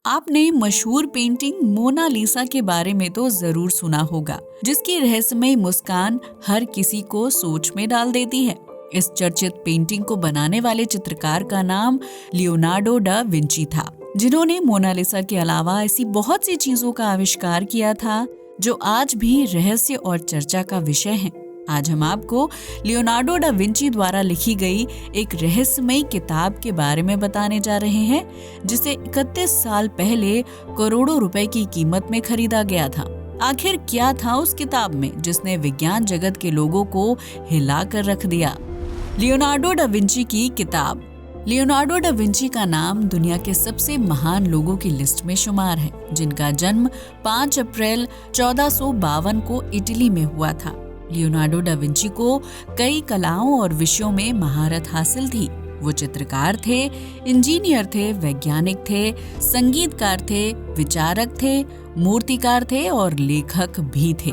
आपने मशहूर painting Mona Lisa के बारे में तो जरूर सुना होगा, जिसकी रहस्यमय मुस्कान हर किसी को सोच में डाल देती है। इस चर्चित पेंटिंग को बनाने वाले चित्रकार का नाम लियोनार्डो डा विंची था, जिन्होंने मोनालिसा के अलावा ऐसी बहुत सी चीजों का आविष्कार किया था जो आज भी रहस्य और चर्चा का विषय है। आज हम आपको लियोनार्डो डा विंची द्वारा लिखी गई एक रहस्यमय किताब के बारे में बताने जा रहे हैं, जिसे 31 साल पहले करोड़ों रुपए की कीमत में खरीदा गया था। आखिर क्या था उस किताब में जिसने विज्ञान जगत के लोगों को हिला कर रख दिया? लियोनार्डो डा विंची की किताब। लियोनार्डो डा विंची का नाम दुनिया के सबसे महान लोगों की लिस्ट में शुमार है, जिनका जन्म 5 अप्रैल 1452 को इटली में हुआ था। लियोनार्डो डा विंची को कई कलाओं और विषयों में महारत हासिल थी। वो चित्रकार थे, इंजीनियर थे, वैज्ञानिक थे, संगीतकार थे, विचारक थे, मूर्तिकार थे और लेखक भी थे।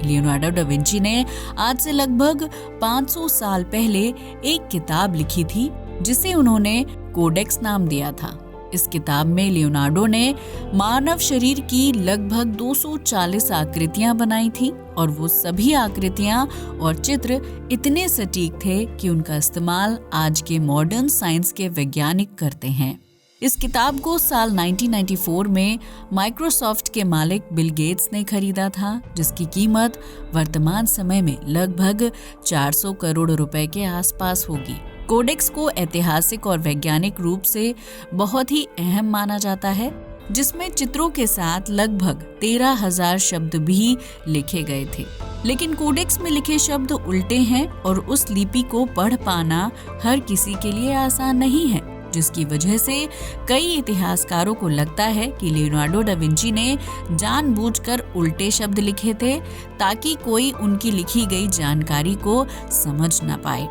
लियोनार्डो डा विंची ने आज से लगभग 500 साल पहले एक किताब लिखी थी, जिसे उन्होंने कोडेक्स नाम दिया था। इस किताब में लियोनार्डो ने मानव शरीर की लगभग 240 आकृतियां बनाई थी, और वो सभी आकृतियां और चित्र इतने सटीक थे कि उनका इस्तेमाल आज के मॉडर्न साइंस के वैज्ञानिक करते हैं। इस किताब को साल 1994 में माइक्रोसॉफ्ट के मालिक बिल गेट्स ने खरीदा था, जिसकी कीमत वर्तमान समय में लगभग 400 करोड़ रुपए के आसपास होगी। कोडेक्स को ऐतिहासिक और वैज्ञानिक रूप से बहुत ही अहम माना जाता है, जिसमें चित्रों के साथ लगभग 13,000 शब्द भी लिखे गए थे। लेकिन कोडेक्स में लिखे शब्द उल्टे हैं और उस लिपि को पढ़ पाना हर किसी के लिए आसान नहीं है, जिसकी वजह से कई इतिहासकारों को लगता है कि लियोनार्डो डा विंची ने जानबूझकर उल्टे शब्द लिखे थे, ताकि कोई उनकी लिखी गई जानकारी को समझ न पाए।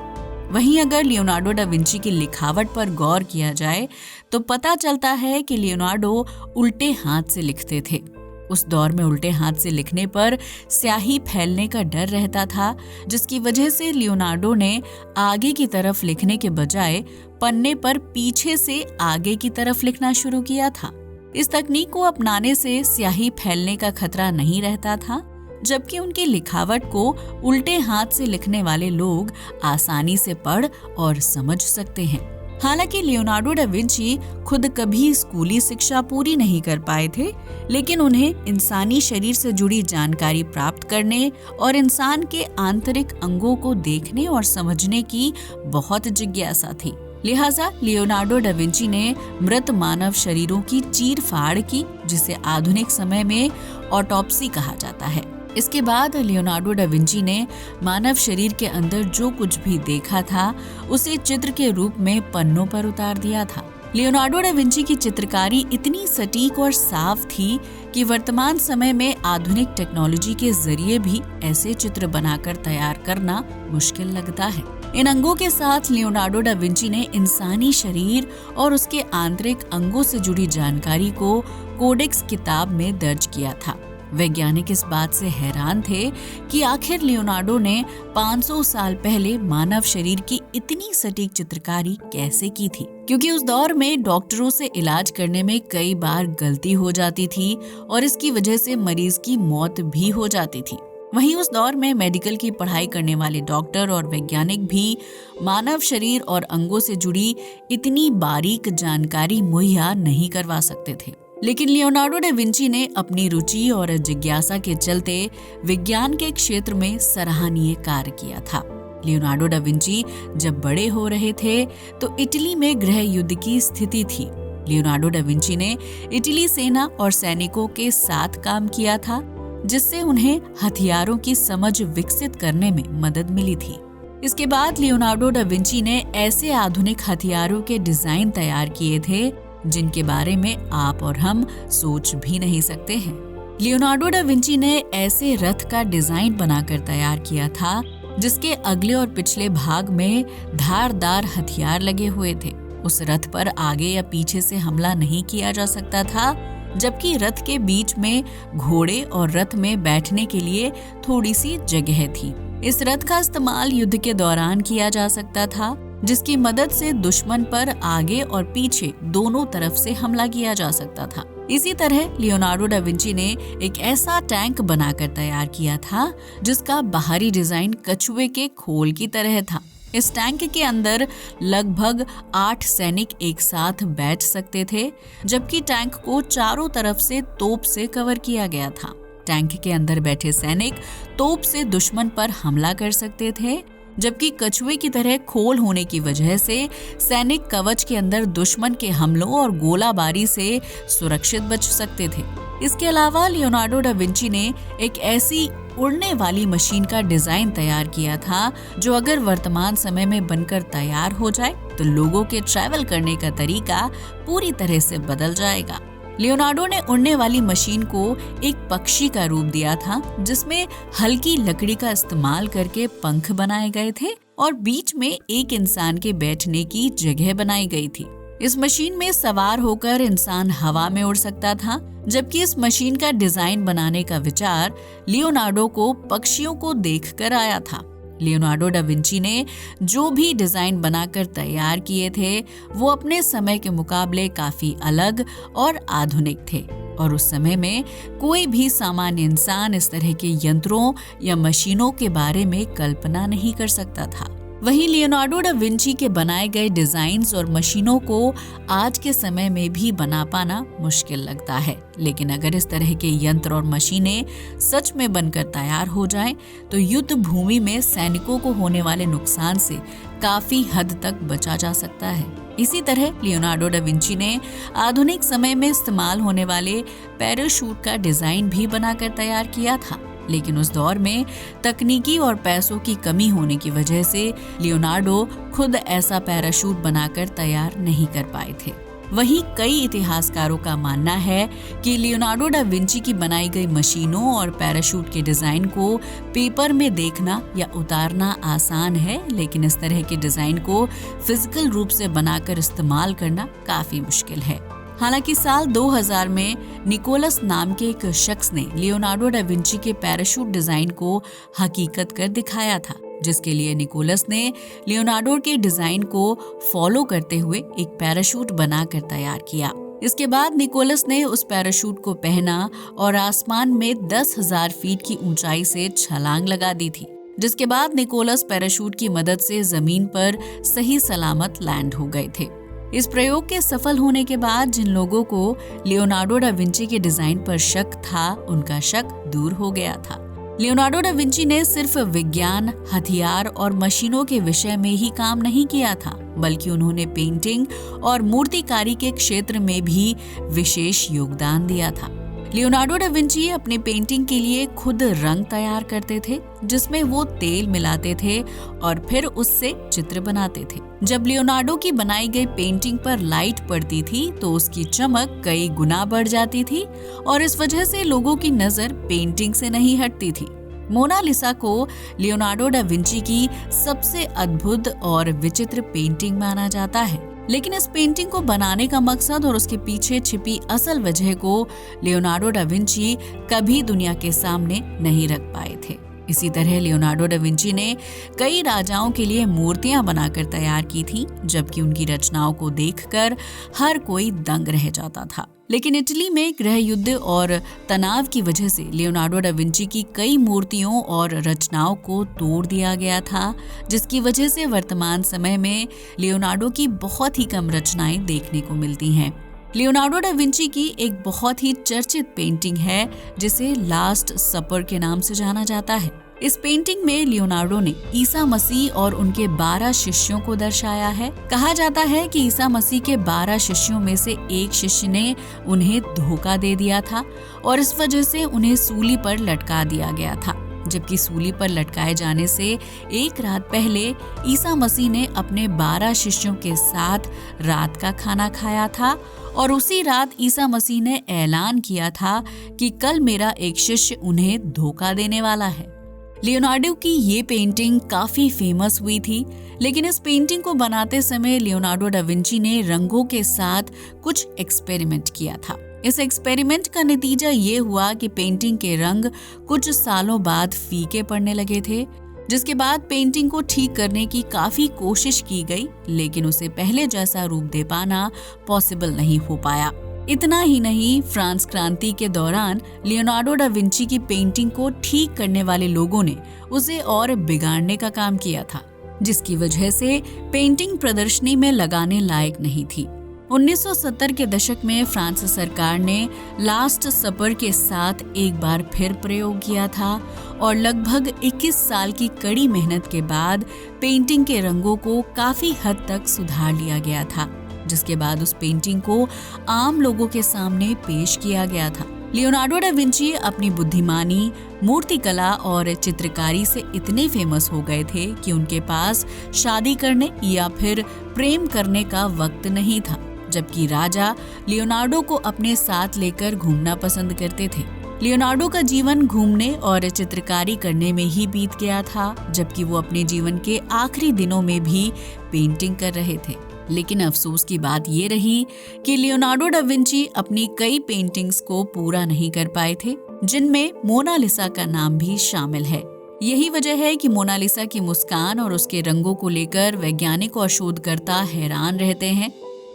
वहीं अगर लियोनार्डो डा विंची की लिखावट पर गौर किया जाए तो पता चलता है कि लियोनार्डो उल्टे हाथ से लिखते थे। उस दौर में उल्टे हाथ से लिखने पर स्याही फैलने का डर रहता था, जिसकी वजह से लियोनार्डो ने आगे की तरफ लिखने के बजाय पन्ने पर पीछे से आगे की तरफ लिखना शुरू किया था। इस तकनीक को अपनाने से स्याही फैलने का खतरा नहीं रहता था, जबकि उनकी लिखावट को उल्टे हाथ से लिखने वाले लोग आसानी से पढ़ और समझ सकते हैं। हालांकि लियोनार्डो डा विंची खुद कभी स्कूली शिक्षा पूरी नहीं कर पाए थे, लेकिन उन्हें इंसानी शरीर से जुड़ी जानकारी प्राप्त करने और इंसान के आंतरिक अंगों को देखने और समझने की बहुत जिज्ञासा थी। लिहाजा लियोनार्डो डा विंची ने मृत मानव शरीरों की चीर-फाड़ की, जिसे आधुनिक समय में ऑटोप्सी कहा जाता है। इसके बाद लियोनार्डो डा विंची ने मानव शरीर के अंदर जो कुछ भी देखा था, उसे चित्र के रूप में पन्नों पर उतार दिया था। लियोनार्डो डा विंची की चित्रकारी इतनी सटीक और साफ थी कि वर्तमान समय में आधुनिक टेक्नोलॉजी के जरिए भी ऐसे चित्र बनाकर तैयार करना मुश्किल लगता है। इन अंगों के साथ लियोनार्डो डा विंची ने इंसानी शरीर और उसके आंतरिक अंगों से जुड़ी जानकारी को कोडेक्स किताब में दर्ज किया था। वैज्ञानिक इस बात से हैरान थे कि आखिर लियोनार्डो ने 500 साल पहले मानव शरीर की इतनी सटीक चित्रकारी कैसे की थी, क्योंकि उस दौर में डॉक्टरों से इलाज करने में कई बार गलती हो जाती थी और इसकी वजह से मरीज की मौत भी हो जाती थी। वहीं उस दौर में मेडिकल की पढ़ाई करने वाले डॉक्टर और वैज्ञानिक भी मानव शरीर और अंगों से जुड़ी इतनी बारीक जानकारी मुहैया नहीं करवा सकते थे। लेकिन लियोनार्डो डा विंची ने अपनी रुचि और जिज्ञासा के चलते विज्ञान के क्षेत्र में सराहनीय कार्य किया था। लियोनार्डो डा विंची जब बड़े हो रहे थे तो इटली में गृह युद्ध की स्थिति थी। लियोनार्डो डा विंची ने इटली सेना और सैनिकों के साथ काम किया था, जिससे उन्हें हथियारों की समझ विकसित करने में मदद मिली थी। इसके बाद लियोनार्डो डा विंची ने ऐसे आधुनिक हथियारों के डिजाइन तैयार किए थे जिनके बारे में आप और हम सोच भी नहीं सकते हैं। लियोनार्डो डा विंची ने ऐसे रथ का डिजाइन बनाकर तैयार किया था जिसके अगले और पिछले भाग में धारदार हथियार लगे हुए थे। उस रथ पर आगे या पीछे से हमला नहीं किया जा सकता था, जबकि रथ के बीच में घोड़े और रथ में बैठने के लिए थोड़ी सी जगह थी। इस रथ का इस्तेमाल युद्ध के दौरान किया जा सकता था, जिसकी मदद से दुश्मन पर आगे और पीछे दोनों तरफ से हमला किया जा सकता था। इसी तरह लियोनार्डो डा विंची ने एक ऐसा टैंक बनाकर तैयार किया था जिसका बाहरी डिजाइन कछुए के खोल की तरह था। इस टैंक के अंदर लगभग 8 सैनिक एक साथ बैठ सकते थे, जबकि टैंक को चारों तरफ से तोप से कवर किया गया था। टैंक के अंदर बैठे सैनिक तोप से दुश्मन पर हमला कर सकते थे, जबकि कछुए की तरह खोल होने की वजह से सैनिक कवच के अंदर दुश्मन के हमलों और गोलाबारी से सुरक्षित बच सकते थे। इसके अलावा लियोनार्डो डा विंची ने एक ऐसी उड़ने वाली मशीन का डिजाइन तैयार किया था जो अगर वर्तमान समय में बनकर तैयार हो जाए तो लोगों के ट्रैवल करने का तरीका पूरी तरह से बदल जाएगा। लियोनार्डो ने उड़ने वाली मशीन को एक पक्षी का रूप दिया था, जिसमें हल्की लकड़ी का इस्तेमाल करके पंख बनाए गए थे और बीच में एक इंसान के बैठने की जगह बनाई गई थी। इस मशीन में सवार होकर इंसान हवा में उड़ सकता था, जबकि इस मशीन का डिजाइन बनाने का विचार लियोनार्डो को पक्षियों को देखकर आया था। लियोनार्डो डा विंची ने जो भी डिजाइन बनाकर तैयार किए थे वो अपने समय के मुकाबले काफी अलग और आधुनिक थे, और उस समय में कोई भी सामान्य इंसान इस तरह के यंत्रों या मशीनों के बारे में कल्पना नहीं कर सकता था। वहीं लियोनार्डो डा विंची के बनाए गए डिजाइन्स और मशीनों को आज के समय में भी बना पाना मुश्किल लगता है, लेकिन अगर इस तरह के यंत्र और मशीनें सच में बनकर तैयार हो जाएं, तो युद्ध भूमि में सैनिकों को होने वाले नुकसान से काफी हद तक बचा जा सकता है। इसी तरह लियोनार्डो डा विंची ने आधुनिक समय में इस्तेमाल होने वाले पैराशूट का डिजाइन भी बनाकर तैयार किया था, लेकिन उस दौर में तकनीकी और पैसों की कमी होने की वजह से लियोनार्डो खुद ऐसा पैराशूट बनाकर तैयार नहीं कर पाए थे। वहीं कई इतिहासकारों का मानना है कि लियोनार्डो डा विंची की बनाई गई मशीनों और पैराशूट के डिजाइन को पेपर में देखना या उतारना आसान है, लेकिन इस तरह के डिजाइन को फिजिकल रूप से बनाकर इस्तेमाल करना काफी मुश्किल है। हालांकि साल 2000 में निकोलस नाम के एक शख्स ने लियोनार्डो डा विंची के पैराशूट डिजाइन को हकीकत कर दिखाया था, जिसके लिए निकोलस ने लियोनार्डो के डिजाइन को फॉलो करते हुए एक पैराशूट बनाकर तैयार किया। इसके बाद निकोलस ने उस पैराशूट को पहना और आसमान में 10,000 फीट की ऊंचाई से छलांग लगा दी थी, जिसके बाद निकोलस पैराशूट की मदद से जमीन पर सही सलामत लैंड हो गए थे। इस प्रयोग के सफल होने के बाद जिन लोगों को लियोनार्डो डा विंची के डिजाइन पर शक था, उनका शक दूर हो गया था। लियोनार्डो डा विंची ने सिर्फ विज्ञान, हथियार और मशीनों के विषय में ही काम नहीं किया था, बल्कि उन्होंने पेंटिंग और मूर्तिकारी के क्षेत्र में भी विशेष योगदान दिया था। लियोनार्डो डा विंची अपने पेंटिंग के लिए खुद रंग तैयार करते थे, जिसमें वो तेल मिलाते थे और फिर उससे चित्र बनाते थे। जब लियोनार्डो की बनाई गई पेंटिंग पर लाइट पड़ती थी तो उसकी चमक कई गुना बढ़ जाती थी और इस वजह से लोगों की नजर पेंटिंग से नहीं हटती थी। मोनालिसा को लियोनार्डो डा विंची की सबसे अद्भुत और विचित्र पेंटिंग माना जाता है, लेकिन इस पेंटिंग को बनाने का मकसद और उसके पीछे छिपी असल वजह को लियोनार्डो डा विंची कभी दुनिया के सामने नहीं रख पाए थे। इसी तरह लियोनार्डो डा विंची ने कई राजाओं के लिए मूर्तियां बनाकर तैयार की थी, जबकि उनकी रचनाओं को देखकर हर कोई दंग रह जाता था। लेकिन इटली में गृह युद्ध और तनाव की वजह से लियोनार्डो डा विंची की कई मूर्तियों और रचनाओं को तोड़ दिया गया था, जिसकी वजह से वर्तमान समय में लियोनार्डो की बहुत ही कम रचनाएं देखने को मिलती हैं। लियोनार्डो डा विंची की एक बहुत ही चर्चित पेंटिंग है जिसे लास्ट सपर के नाम से जाना जाता है। इस पेंटिंग में लियोनार्डो ने ईसा मसीह और उनके 12 शिष्यों को दर्शाया है। कहा जाता है कि ईसा मसीह के 12 शिष्यों में से एक शिष्य ने उन्हें धोखा दे दिया था और इस वजह से उन्हें सूली पर लटका दिया गया था, जबकि सूली पर लटकाए जाने से एक रात पहले ईसा मसीह ने अपने 12 शिष्यों के साथ रात का खाना खाया था और उसी रात ईसा मसीह ने ऐलान किया था कि कल मेरा एक शिष्य उन्हें धोखा देने वाला है। लियोनार्डो की ये पेंटिंग काफी फेमस हुई थी, लेकिन इस पेंटिंग को बनाते समय लियोनार्डो डा विंची ने रंगों के साथ कुछ एक्सपेरिमेंट किया था। इस एक्सपेरिमेंट का नतीजा ये हुआ कि पेंटिंग के रंग कुछ सालों बाद फीके पड़ने लगे थे, जिसके बाद पेंटिंग को ठीक करने की काफी कोशिश की गई, लेकिन उसे पहले जैसा रूप दे पाना पॉसिबल नहीं हो पाया। इतना ही नहीं, फ्रांस क्रांति के दौरान लियोनार्डो डा विंची की पेंटिंग को ठीक करने वाले लोगों ने उसे और बिगाड़ने का काम किया था, जिसकी वजह से पेंटिंग प्रदर्शनी में लगाने लायक नहीं थी। 1970 के दशक में फ्रांस सरकार ने लास्ट सपर के साथ एक बार फिर प्रयोग किया था और लगभग 21 साल की कड़ी मेहनत के बाद पेंटिंग के रंगों को काफी हद तक सुधार लिया गया था, जिसके बाद उस पेंटिंग को आम लोगों के सामने पेश किया गया था। लियोनार्डो डा विंची अपनी बुद्धिमानी, मूर्तिकला और चित्रकारी से इतने फेमस हो गए थे कि उनके पास शादी करने या फिर प्रेम करने का वक्त नहीं था, जबकि राजा लियोनार्डो को अपने साथ लेकर घूमना पसंद करते थे। लियोनार्डो का जीवन घूमने और चित्रकारी करने में ही बीत गया था, जबकि वो अपने जीवन के आखिरी दिनों में भी पेंटिंग कर रहे थे। लेकिन अफसोस की बात ये रही कि लियोनार्डो डा विंची अपनी कई पेंटिंग्स को पूरा नहीं कर पाए थे, जिनमें मोनालिसा का नाम भी शामिल है। यही वजह है कि मोनालिसा की मुस्कान और उसके रंगों को लेकर वैज्ञानिक और शोधकर्ता हैरान रहते हैं,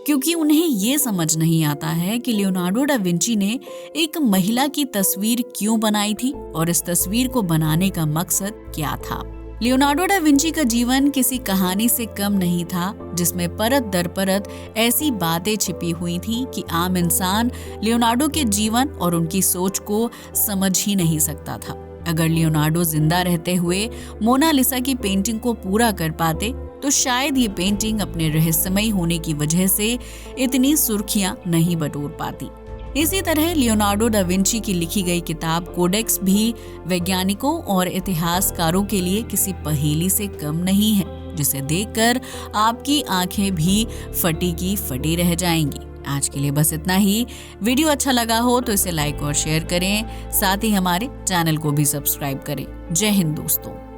क्योंकि उन्हें ये समझ नहीं आता है कि लियोनार्डो डा विंची ने एक महिला की तस्वीर क्यों बनाई थी और इस तस्वीर को बनाने का मकसद क्या था। लियोनार्डो डा विंची का जीवन किसी कहानी से कम नहीं था, जिसमें परत दर परत ऐसी बातें छिपी हुई थी कि आम इंसान लियोनार्डो के जीवन और उनकी सोच को समझ ही नहीं सकता था। अगर लियोनार्डो जिंदा रहते हुए मोनालिसा की पेंटिंग को पूरा कर पाते तो शायद ये पेंटिंग अपने रहस्यमयी होने की वजह से इतनी सुर्खियां नहीं बटोर पाती। इसी तरह लियोनार्डो डा विंची की लिखी गई किताब कोडेक्स भी वैज्ञानिकों और इतिहासकारों के लिए किसी पहेली से कम नहीं है, जिसे देखकर आपकी आंखें भी फटी की फटी रह जाएंगी। आज के लिए बस इतना ही। वीडियो अच्छा लगा हो तो इसे लाइक और शेयर करें, साथ ही हमारे चैनल को भी सब्सक्राइब करें। जय हिंद दोस्तों।